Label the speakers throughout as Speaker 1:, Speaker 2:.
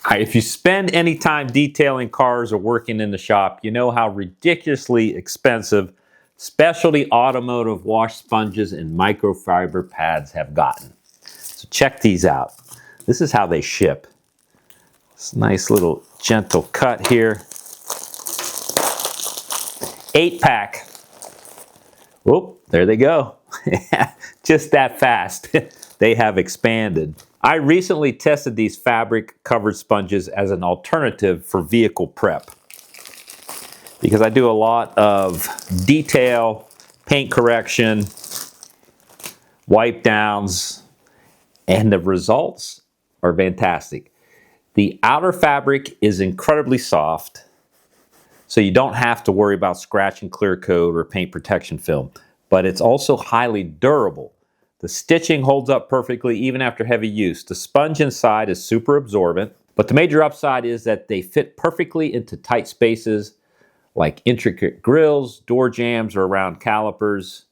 Speaker 1: If you spend any time detailing cars or working in the shop, you know how ridiculously expensive specialty automotive wash sponges and microfiber pads have gotten. So check these out. This is how they ship. This nice little gentle cut here. 8-pack. Whoop, there they go. Just that fast. They have expanded. I recently tested these fabric covered sponges as an alternative for vehicle prep because I do a lot of detail, paint correction, wipe downs, and the results are fantastic. The outer fabric is incredibly soft, so you don't have to worry about scratch and clear coat or paint protection film, but it's also highly durable. The stitching holds up perfectly even after heavy use. The sponge inside is super absorbent, but the major upside is that they fit perfectly into tight spaces like intricate grills, door jambs, or around calipers.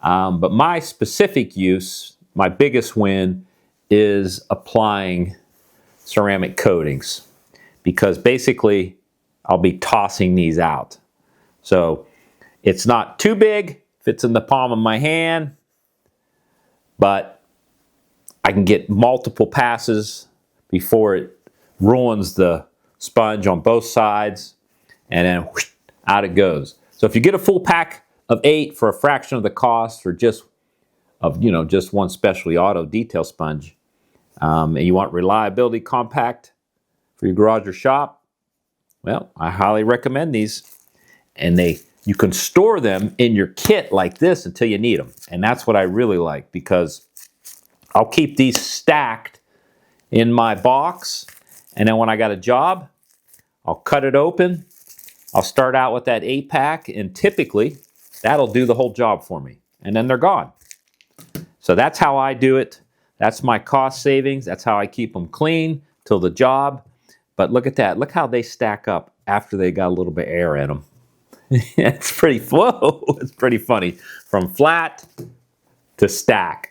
Speaker 1: But my specific use, my biggest win, is applying ceramic coatings because basically I'll be tossing these out. So it's not too big, fits in the palm of my hand, but I can get multiple passes before it ruins the sponge on both sides, and then whoosh, out it goes. So if you get a full pack of 8 for a fraction of the cost or just one specialty auto detail sponge, and you want reliability compact for your garage or shop, well, I highly recommend these. And you can store them in your kit like this until you need them. And that's what I really like because I'll keep these stacked in my box. And then when I got a job, I'll cut it open. I'll start out with that 8-pack, and typically that'll do the whole job for me. And then they're gone. So that's how I do it. That's my cost savings. That's how I keep them clean till the job. But look at that. Look how they stack up after they got a little bit of air in them. It's pretty funny. From flat to stack.